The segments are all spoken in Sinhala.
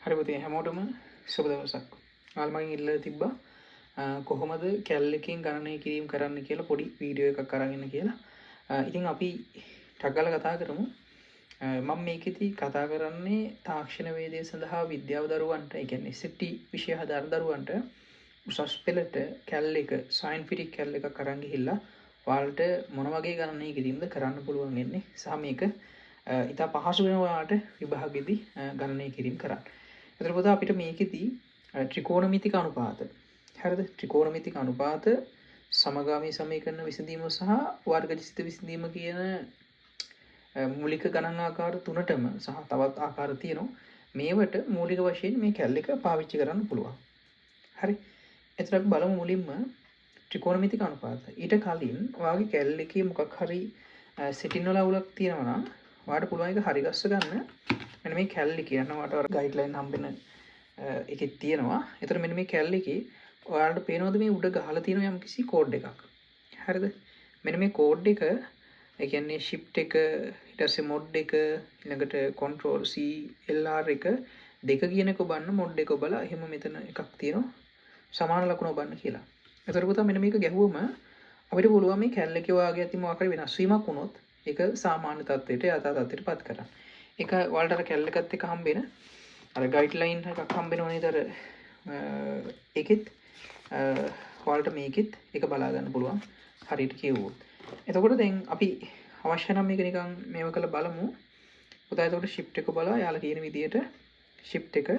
හරි පුතේ හැමෝටම සුබ දවසක්. ඔයාලා මගෙන් ඉල්ලලා තිබ්බා කොහොමද කැල් එකෙන් ගණනය කිරීම කරන්න කියලා පොඩි වීඩියෝ එකක් අරන් එන්න කියලා. ඉතින් අපි ටක් ගාලා කතා කරමු. මම මේකෙදි කතා කරන්නේ තාක්ෂණ වේදය සඳහා විද්‍යාව දරුවන්ට, ඒ කියන්නේ SET විෂය හදාන දරුවන්ට උසස් පෙළට කැල් එක සයන්ටිෆික් කැල් එකක් අරන් ගිහිල්ලා ඔයාලට මොන වගේ ගණනය කිරීමද කරන්න පුළුවන් වෙන්නේ සහ මේක ඉතා පහසු වෙනවා ඔයාලට විභාගෙදී ගණනය කිරීම කරන්න. එතකොට පුතා අපිට මේකෙදී ත්‍රිකෝණමිතික අනුපාත, හරිද? ත්‍රිකෝණමිතික අනුපාත, සමගාමී සමීකරණ විසඳීම සහ වර්ගජිත විසඳීම කියන මූලික ගණන් ආකාර තුනටම සහ තවත් ආකාර තියෙනවා. මේවට මූලික වශයෙන් මේ කැල් එක පාවිච්චි කරන්න පුළුවන්. හරි. එතකොට අපි බලමු මුලින්ම ත්‍රිකෝණමිතික අනුපාත. ඊට කලින් ඔයාගේ කැල් එකේ මොකක් හරි සෙටින් වල අවුලක් තියෙනවා නම් ඔයාලට පුළුවන් ඒක හරි ගස්ස ගන්න. මෙන්න මේ කැල් එක කියනවා ඔයාලට ගයිඩ්ලයින් හම්බෙන එකෙත් තියෙනවා. එතකොට මෙන්න මේ කැල් එකේ ඔයාලට පේනවද මේ උඩ ගහලා තියෙන යම්කිසි කෝඩ් එකක්. හරිද? මෙන්න මේ කෝඩ් එක, ඒ කියන්නේ shift එක, ඊට පස්සේ mod එක, ඊළඟට control C LR එක දෙක කියන එක ඔබන්න mod එක ඔබලා එහෙම මෙතන එකක් තියෙනවා සමාන ලකුණ ඔබන්න කියලා. එතකොට පුතා මෙන්න මේක ගැහුවම අපිට පුළුවන් මේ කැල් එකේ වාගේ ඇති මොකක් හරි වෙනස් වීමක් වුණොත් ඒක සාමාන්‍ය තත්ත්වයට යථා තත්ත්වයට පත් කරන්න. ඒක ඔයාලට අර කැල් එකත් එක්ක හම්බෙන අර ගයිඩ්ලයින් එකක් හම්බෙනව නේද? අර ඒකෙත් ඔයාලට මේකෙත් ඒක බලා ගන්න පුළුවන් හරියට කියවුවොත්. එතකොට දැන් අපි අවශ්‍ය නම් මේක නිකන් මේව කරලා බලමු. පුතා එතකොට shift එක බලලා යාලා කියන විදියට shift එක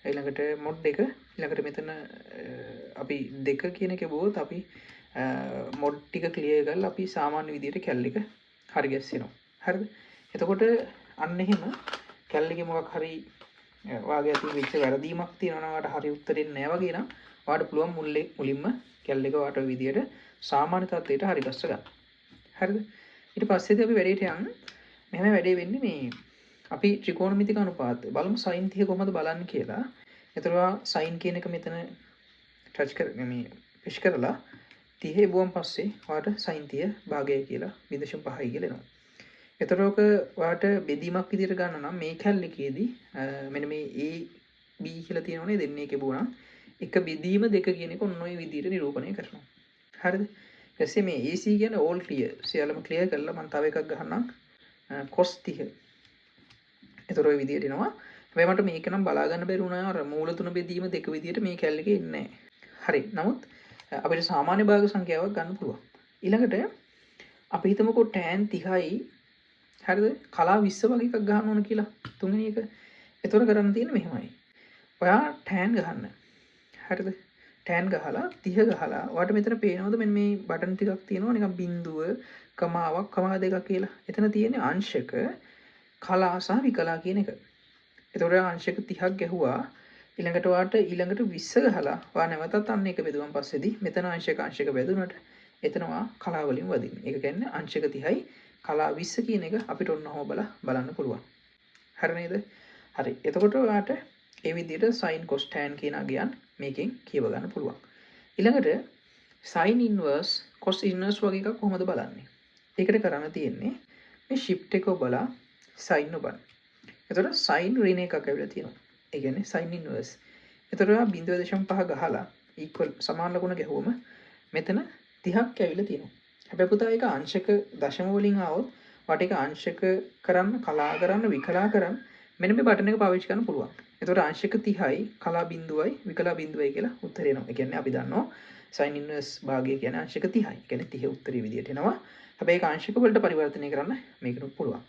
ඊළඟට mod එක ඊළඟට මෙතන අපි දෙක කියන එක බොවොත් අපි mod ටික ක්ලියර් කරලා අපි සාමාන්‍ය විදියට කැල් එක හරි ගැස්සෙනවා. හරිද? එතකොට අන්න එහෙම කැල් එකේ මොකක් හරි ඔයාගේ අතින් වෙච්ච වැරදීමක් තියෙනවා නම් ඔයාලට හරි උත්තරේ නැහැ වගේ නම් ඔයාලට පුළුවන් මුලින්ම කැල් එක ඔයාලට ඔය විදියට සාමාන්‍ය තත්ත්වයට හරි ගස්ස ගන්න. හරිද? ඊට පස්සේදී අපි වැඩේට යන්න. මෙහෙම වැඩේ වෙන්නේ මේ අපි ත්‍රිකෝණමිතික අනුපාත බලමු sin 30 කොහොමද බලන්නේ කියලා. එතකොට sin කියන එක මෙතන ටච් කර මේ පුෂ් කරලා 30 බුවන් පස්සේ ඔයාලට sin 30 භාගය කියලා 0.5යි කියලා එනවා. එතකොට ඔක ඔයාලට බෙදීමක් විදිහට ගන්න නම් මේ කැල් එකේදී මෙන්න මේ A B කියලා තියෙනවනේ දෙන්නේ එකේ බුණා එක බෙදීම දෙක කියන එක ඔන්න ඔය විදිහට නිරූපණය කරනවා. හරිද? ඊපස්සේ මේ AC කියන්නේ all clear සියල්ලම ක්ලියර් කරලා මම තව එකක් ගහන්නම් cos 30. එතකොට ඔය විදිහට එනවා. හැබැයි මට මේක නම් බලා ගන්න බැරි වුණා අර මූල තුන බෙදීම දෙක විදිහට මේ කැල් එකේ ඉන්නේ නැහැ. හරි. නමුත් අපිට සාමාන්‍ය භාග සංඛ්‍යාවක් ගන්න පුළුවන්. ඊළඟට අපි හිතමුකෝ tan 30යි හරිද? කලා 20 වගේ එකක් ගන්න ඕන කියලා. තුන්වෙනි එක. එතකොට කරන්න තියෙන්නේ මෙහෙමයි. ඔයා tan ගහන්න. හරිද? tan ගහලා 30 ගහලා ඔයාලට මෙතන පේනවද මෙන්න මේ බටන් ටිකක් තියෙනවා නිකන් බිඳුව, කමාවක්, කමා දෙකක් කියලා. එතන තියෙන්නේ අංශක, කලා සහ විකලා කියන එක. එතකොට අංශක 30ක් ගැහුවා. ඊළඟට ඔයාලට ඊළඟට 20 ගහලා ඔයා නැවතත් අන්න එක බෙදුවන් පස්සේදී මෙතන අංශක බෙදුනට එතනවා කලා වලින් වදින්නේ. ඒක කියන්නේ අංශක 30යි කලා 20 කියන එක අපිට ඔන්නෝම බලන්න පුළුවන්. හරි නේද? හරි. එතකොට ඔයාලට ඒ විදිහට sin cos tan කියන අගයන් මේකෙන් කියව ගන්න පුළුවන්. ඊළඟට sin inverse cos inverse වගේ එකක් කොහොමද බලන්නේ? ඒකට කරන්න තියෙන්නේ මේ shift එක ඔබලා sin ඔබන්න. එතකොට sin ඍණ එකක් ඇවිල්ලා තියෙනවා. ඒ කියන්නේ sin inverse. එතකොට ඔයා 0.5 ගහලා equal සමාන ලකුණ ගැහුවම මෙතන 30ක් ඇවිල්ලා තියෙනවා. හැබැයි පුතා ඒක අංශක දශම වලින් ආවොත් වට ඒක අංශක කරන්න, කලා කරන්න, විකලා කරන්න මෙන්න මේ බටන් එක පාවිච්චි කරන්න පුළුවන්. එතකොට අංශක 30යි කලා බිඳුවයි විකලා බිඳුවයි කියලා උත්තරේ එනවා. ඒ කියන්නේ අපි දන්නවා sin inverse භාගය කියන්නේ අංශක 30යි. ඒ කියන්නේ 30 උත්තරේ විදියට එනවා. හැබැයි ඒක අංශක වලට පරිවර්තනය කරන්න මේකනුත් පුළුවන්.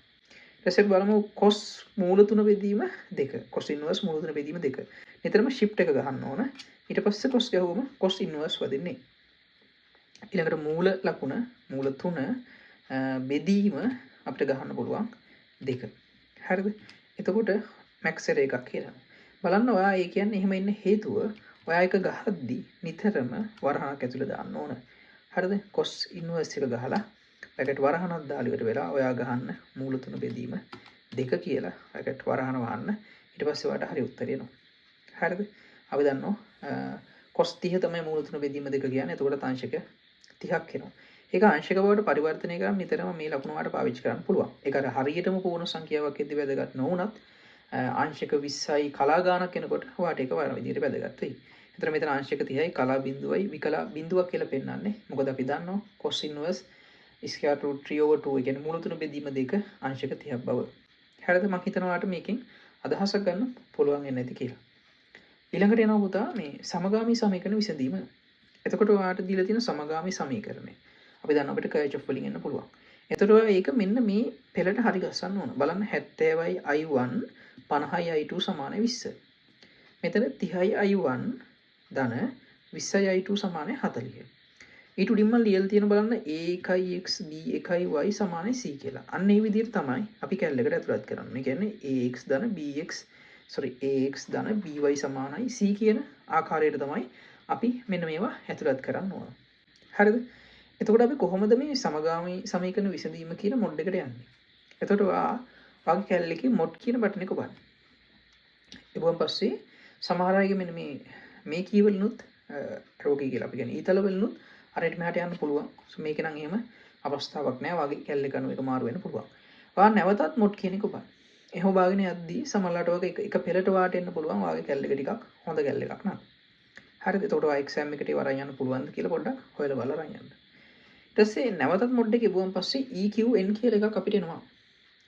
ඊට පස්සේ බලමු cos මූල තුන බෙදීම 2. cos inverse මූල තුන බෙදීම 2. නිතරම shift එක ගහන්න ඕන. ඊට පස්සේ cos ගහුවම cos inverse වදින්නේ. ඊළඟට මූල ලකුණ මූල 3 බෙදීම අපිට ගහන්න පුළුවන් 2. හරිද? එතකොට මැක්ස් එක එකක් කියලා. බලන්න ඔයා ඒ කියන්නේ එහෙම ඉන්න හේතුව ඔයා එක ගහද්දි නිතරම වරහණක් ඇතුළේ දාන්න ඕන. හරිද? cos inverse එක ගහලා පැකට් වරහණක් දාලා ඉවර වෙලා ඔයා ගහන්න මූල 3 බෙදීම 2 කියලා පැකට් වරහණ වහන්න. ඊට පස්සේ ඔයාට හරි උත්තරය එනවා. හරිද? අපි දන්නවා cos 30 තමයි මූල 3 බෙදීම 2 කියන්නේ. එතකොට අංශක 30ක් එනවා. ඒක අංශක බවට පරිවර්තනය කරන්න නිතරම මේ ලකුණ වලට පාවිච්චි කරන්න පුළුවන්. ඒක අර හරියටම පූර්ණ සංඛ්‍යාවක් එද්දි වැදගත් නොවුනත් අංශක 20යි කලා ගානක් එනකොට ඔයාට ඒක වර විදියට වැදගත් වෙයි. එතන මෙතන අංශක 30යි කලා බිඳුවයි විකලා බිඳුවක් කියලා පෙන්වන්නේ. මොකද අපි දන්නවා cos inverse square root 3 over 2 කියන්නේ මූලතුන බෙදීම දෙක අංශක 30ක් බව. හරිද? මම හිතනවා ඔයාලට මේකෙන් අදහසක් ගන්න පුළුවන් වෙන්නේ නැති කියලා. ඊළඟට එනවා පුතා මේ සමගාමී සමීකරණ විසඳීම. එතකොට ඔයාලට දීලා තියෙන සමගාමී සමීකරණය. අපි දන්නවා අපිට කර්චොෆ් වලින් එන්න පුළුවන්. එතකොට ඒක මෙන්න මේ පෙළට හරි ගස්සන්න ඕන. බලන්න 70යි i1 50යි i2 සමාන 20. මෙතන 30යි i1 ධන 20යි i2 සමාන 40. ඊට උඩින්ම ලියලා තියෙන බලන්න a1x b1y සමාන c කියලා. අන්න ඒ විදිහට තමයි අපි කැලලකට ඇතුළත් කරන්නේ. ඒ කියන්නේ ax ධන bx ax ධන by සමානයි c කියන ආකාරයට තමයි අපි මෙන්න මේවා ඇතුළත් කරන්න ඕන. හරිද? එතකොට අපි කොහොමද මේ සමගාමී සමීකරණ විසඳීම කියන මොඩ් එකට යන්නේ? එතකොට වාගේ කැලල එකේ මොඩ් කියන බටන් එක ඔබන්න. ඊපුවම පස්සේ සමහර අයගේ මෙන්න මේ කී වලිනුත් රෝගී කියලා අපි කියන්නේ ඊතල වලිනුත් අරයට මෙහාට යන්න පුළුවන්. මේක නම් එහෙම අවස්ථාවක් නෑ. වාගේ කැලල එක අනුව එක මාරු වෙන්න පුළුවන්. වා නැවතත් මොඩ් කියන එක ඔබන්න. එහෙම ඔබාගෙන යද්දී සමහරලාට වගේ එක පෙළට වාට එන්න පුළුවන්. වාගේ කැලල එක ටිකක් හොඳ කැලල එකක් නෑ. හරිද? එතකොට ඔය එක්සෑම් එකට ඒව අරන් යන්න පුළුවන්ද කියලා පොඩ්ඩක් හොයලා බලලා අරන් යන්න. ඊට පස්සේ නැවතත් මොඩ් එකේ ගිහුවම පස්සේ EQN කියලා එකක් අපිට එනවා.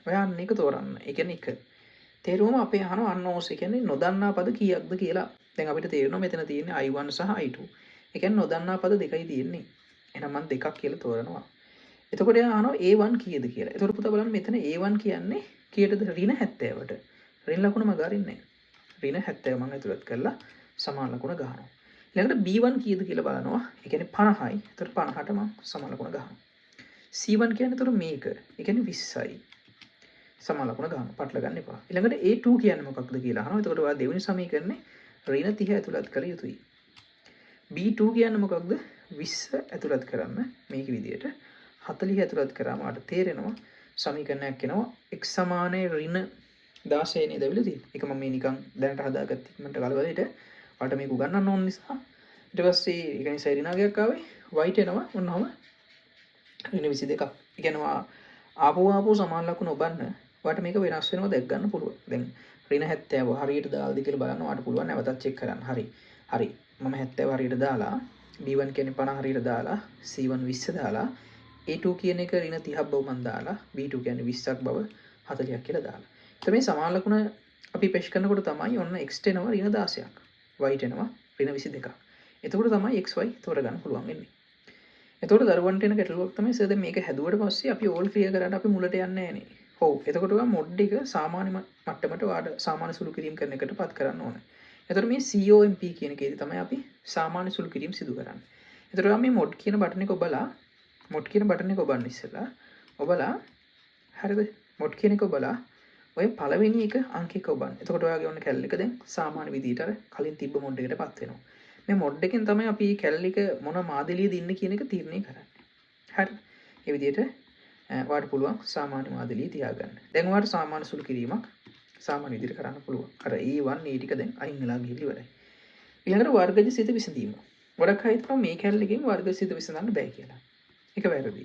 ඔයා අන්න ඒක තෝරන්න. ඒ කියන්නේ එක. තේරුවම අපේ අහනවා unknowns ඒ කියන්නේ නොදන්නා පද කීයක්ද කියලා. දැන් අපිට තේරෙනවා මෙතන තියෙන්නේ i1 සහ i2. ඒ කියන්නේ නොදන්නා පද දෙකයි තියෙන්නේ. එහෙනම් මම දෙකක් කියලා තෝරනවා. එතකොට එයා අහනවා a1 කීයද කියලා. එතකොට පුතා බලන්න මෙතන a1 කියන්නේ කීයටද? ඍණ 70ට. ඍණ ලකුණ මග අරින්නේ නැහැ. ඍණ 70 මම ඇතුළත් කරලා සමාන ලකුණ ගහනවා. ඊළඟට b1 කීයද කියලා බලනවා. ඒ කියන්නේ 50යි. එතකොට 50ට මම සමාන ලකුණ ගහනවා. c1 කියන්නේ එතකොට මේක. ඒ කියන්නේ 20යි. සමාන ලකුණ ගහනවා. පටල ගන්න එපා. ඊළඟට a2 කියන්නේ මොකක්ද කියලා අහනවා. එතකොට ඔයා දෙවෙනි සමීකරණේ ඍණ 30 ඇතුළත් කළ යුතුයි. b2 කියන්නේ මොකක්ද? 20 ඇතුළත් කරන්න මේක විදියට 40 ඇතුළත් කරාම ආට තේරෙනවා සමීකරණයක් එනවා x සමානයි ඍණ 16 නේද ඇවිල්ලා තියෙන්නේ. ඒක මම මේ නිකන් දැනට හදාගත්ත ඉක්මනට ගලවලා ඊට ඔයාලට මේක උගන්වන්න ඕන නිසා ඊට පස්සේ ඒක නිසා ඍණාගයක් ආවේ y එනවා ඔන්නම ඍණ 22ක්. ඒ කියන්නේ ආපෝ සමාන ලකුණ ඔබන්න ඔයාලට මේක වෙනස් වෙනව දැක් ගන්න පුළුවන්. දැන් ඍණ 70 හරියට දාලාද කියලා බලන්න ඔයාලට පුළුවන් නැවතත් චෙක් කරන්න. හරි. මම 70 හරියට දාලා b1 කියන්නේ 50 හරියට දාලා c1 20 දාලා a2 කියන එක ඍණ 30ක් බව මම දාලා b2 කියන්නේ 20ක් බව 40ක් කියලා දාලා. එතකොට මේ සමාන ලකුණ අපි පෙෂ් කරනකොට තමයි ඔන්න x එනවා ඍණ 16ක්. y එනවා ඍණ 22ක්. එතකොට තමයි xy තෝරගන්න පුළුවන් වෙන්නේ. එතකොට දරුවන්ට එන ගැටලුවක් තමයි සර් දැන් මේක හැදුවට පස්සේ අපි ඕල් ක්ලියර් කරාට අපි මුලට යන්නේ නැහනේ. ඔව්. එතකොට ඔයා මොඩ් එක සාමාන්‍ය මට්ටමට ඔයාට සාමාන්‍ය සුළු කිරීම කරන එකට පත් කරන්න ඕනේ. එතකොට මේ COMP කියන එකේදී තමයි අපි සාමාන්‍ය සුළු කිරීම සිදු කරන්නේ. එතකොට මේ මොඩ් කියන බටන් එක ඔබලා මොඩ් කියන බටන් එක ඔබන්න ඉස්සෙල්ලා ඔබලා හරිද? මොඩ් කියන එක ඔබලා ඔය පළවෙනි එක අංකයක ඔබන්න. එතකොට ඔයාගේ ඔන්න කැලල් එක දැන් සාමාන්‍ය විදිහට අර කලින් තිබ්බ මොඩ් එකටපත් වෙනවා. මේ මොඩ් එකෙන් තමයි අපි කැලල් එක මොන මාදිලියද ඉන්නේ කියන එක තීරණය කරන්නේ. හරිද? ඒ විදිහට ඔයාලට පුළුවන් සාමාන්‍ය මාදිලිය තියාගන්න. දැන් ඔයාලට සාමාන්‍ය සුළු කිරීමක් සාමාන්‍ය විදිහට කරන්න පුළුවන්. අර E1 ඒ ටික දැන් අයින් වෙලා ගිහින් ඉවරයි. ඊළඟට වර්ගජ සිත විසඳීම. ගොඩක් අය හිතනවා මේ කැලල් එකෙන් වර්ගජ සිත විසඳන්න බෑ කියලා. ඒක වැරදි.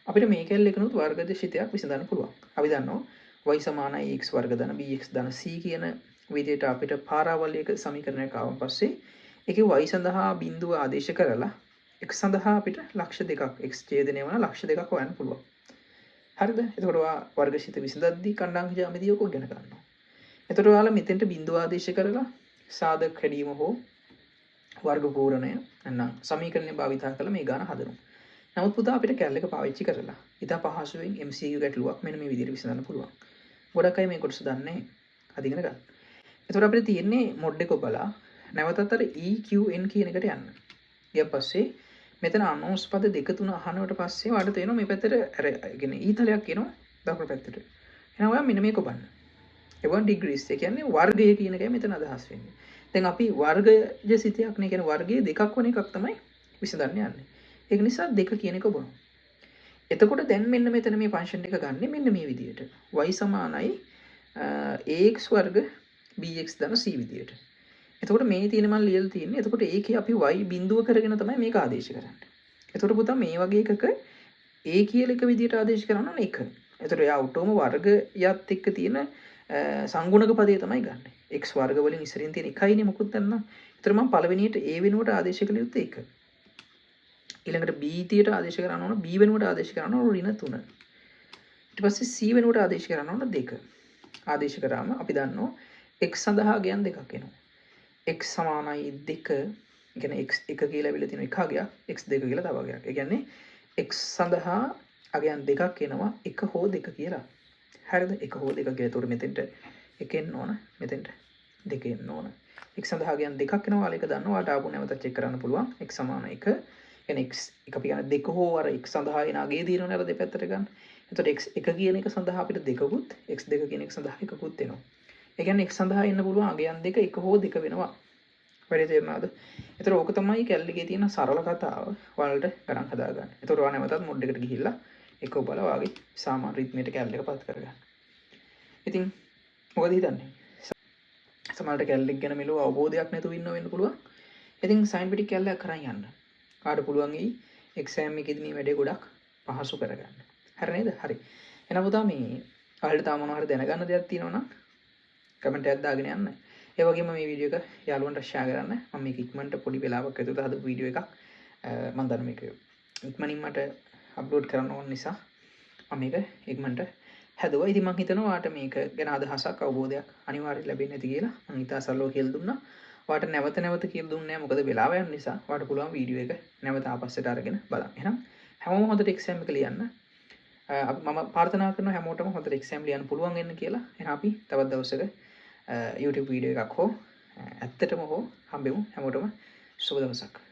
අපිට මේ කැලල් එකනොත් වර්ගජ සිතයක් විසඳන්න පුළුවන්. අපි දන්නවා y සමානයි x වර්ග ධන bx ධන c කියන විදිහට අපිට පාරාවලයක සමීකරණයක් ආවන් පස්සේ ඒකේ y සඳහා බිඳුව ආදේශ කරලා x සඳහා අපිට ලක්ෂ දෙකක් x ඡේදනය වන ලක්ෂ දෙකක් හොයන්න පුළුවන්. හරිද? එතකොට ඔයා වර්ගශීත විසඳද්දී කණ්ඩාංග ජ්‍යාමිතිය ඔක ඉගෙන ගන්නවා. එතකොට ඔයාලා මෙතෙන්ට බිඳුව ආදේශ කරලා සාධක හැදීම හෝ වර්ග පූරණය නැත්නම් සමීකරණය භාවිතා කරලා මේ ගාන හදනවා. නමුත් පුතා අපිට කැලල් එක පාවිච්චි කරලා ඉතා පහසුවෙන් MCQ ගැටලුවක් මෙන්න මේ විදිහට විසඳන්න පුළුවන්. ගොඩක් අය මේ කොටස දන්නේ අද ඉගෙන ගන්න. එතකොට අපිට තියෙන්නේ මොඩ් එක ඔබලා නැවතත් අර EQN කියන එකට යන්න. ඊට පස්සේ මෙතන අනෝස් පද 2 3 අහනවට පස්සේ ඔයාලට තේරෙනවා මේ පැත්තට අර කියන්නේ ඊතලයක් එනවා දකුණු පැත්තට. එහෙනම් ඔයා මෙන්න මේක ඔබන්න. 1 degrees ඒ කියන්නේ වර්ගය කියන එකයි මෙතන අදහස් වෙන්නේ. දැන් අපි වර්ගජ සිතයක් නේ කියන්නේ වර්ගයේ දෙකක් වෙන එකක් තමයි විසඳන්න යන්නේ. ඒක නිසා දෙක කියන එක ඔබනවා. එතකොට දැන් මෙන්න මෙතන මේ ෆන්ක්ෂන් එක ගන්නෙ මෙන්න මේ විදිහට. y සමානයි ax වර්ග bx ධන c විදිහට. එතකොට මේ තියෙන මම ලියලා තියෙන්නේ. එතකොට ඒකේ අපි y බිඳුව කරගෙන තමයි මේක ආදේශ කරන්නේ. එතකොට පුතා මේ වගේ එකක a කියලා එක විදිහට ආදේශ කරනවා නම් 1. එතකොට එයා ඔටෝම වර්ගයත් එක්ක තියෙන සංගුණක පදේ තමයි ගන්න. x වර්ග වලින් ඉස්සරින් තියෙන 1යිනේ මොකුත් නැත්නම්. ඒතර මම පළවෙනියට a වෙනුවට ආදේශ කළ යුත්තේ 1. ඊළඟට b තියට ආදේශ කරන්න ඕන b වෙනුවට ආදේශ කරන්න ඕන ඍණ 3. ඊට පස්සේ c වෙනුවට ආදේශ කරන්න ඕන 2. ආදේශ කරාම අපි දන්නවා x සඳහා ගයන් දෙකක් එනවා. x සමානයි 2. ඒ කියන්නේ x 1 කියලා ඇවිල්ලා තියෙන එක අගයක් x 2 කියලා තව අගයක්. ඒ කියන්නේ x සඳහා අගයන් දෙකක් එනවා 1 හෝ 2 කියලා. හරිද? 1 හෝ 2 කියලා. ඒතකොට මෙතෙන්ට 1 එන්න ඕන. මෙතෙන්ට 2 එන්න ඕන. x සඳහා ගයන් දෙකක් එනවා. ඔයාලා ඒක දන්නවා. ඔයාලට ආපහු නැවතත් චෙක් කරන්න පුළුවන්. x සමාන 1. කියන්නේ x එක අපි ගන්න 2 හෝ අර x සඳහා එන අගේ දිනවනේ අර දෙපැත්තට ගන්න. එතකොට x1 කියන එක සඳහා අපිට දෙකකුත් x2 කියන එක සඳහා එකකුත් එනවා. ඒ කියන්නේ x සඳහා එන්න පුළුවන් අගයන් දෙක 1 හෝ 2 වෙනවා. වැඩි තේරුණාද? එතකොට ඕක තමයි කැල්ලිගේ තියෙන සරල කතාව. ඔයාලට ගණන් හදාගන්න. එතකොට ඔයා නැවතත් මොඩ් එකට ගිහිල්ලා එක ඔබලා වාගේ සාමාන්‍ය රිද්මයට කැල්ල එක පත් කරගන්න. ඉතින් මොකද හිතන්නේ? සමහරට කැල්ලෙක් ගැන මෙලෝ අවබෝධයක් නැතුව ඉන්න වෙන්න පුළුවන්. ඉතින් සයින්ටිෆික් කැල්ලක් කරන් යන්න. ඔයාලට පුළුවන් ඊ එක්සෑම් එකේදී මේ වැඩේ ගොඩක් පහසු කරගන්න. හරි නේද? හරි. එහෙනම් පුතා මේ ඔයාලට තාම මොනවා හරි දැනගන්න දෙයක් තියෙනවා නම් කමෙන්ට් එකක් දාගෙන යන්න. ඒ වගේම මේ වීඩියෝ එක යාළුවන්ට ෂෙයා කරන්න. මම මේක ඉක්මනට පොඩි වෙලාවක් ඇතුළත හදපු වීඩියෝ එකක්. මම දන්න මේක ඉක්මනින් මට අප්ලෝඩ් කරන්න ඕන නිසා මම මේක ඉක්මනට හැදුවා. ඉතින් මම හිතනවා ඔයාලට මේක ගැන අදහසක් අවබෝධයක් අනිවාර්යයෙන් ලැබෙන්නේ නැති කියලා. මම ඉතා සරලව කියලා දුන්නා. ඔයාලට නැවත නැවත කියලා දුන්නේ නැහැ. මොකද වෙලාව යන නිසා. ඔයාලට පුළුවන් වීඩියෝ එක නැවත ආපස්සට අරගෙන බලන්න. එහෙනම් හැමෝම හොඳට එක්සෑම් එක ලියන්න. මම ප්‍රාර්ථනා කරනවා හැමෝටම හොඳට එක්සෑම් ලියන්න පුළුවන් වෙන්න කියලා. එහෙනම් අපි තවත් දවසක YouTube වීඩියෝ එකක් හෝ ඇත්තටම හෝ හම්බෙමු. හැමෝටම සුබ දවසක්.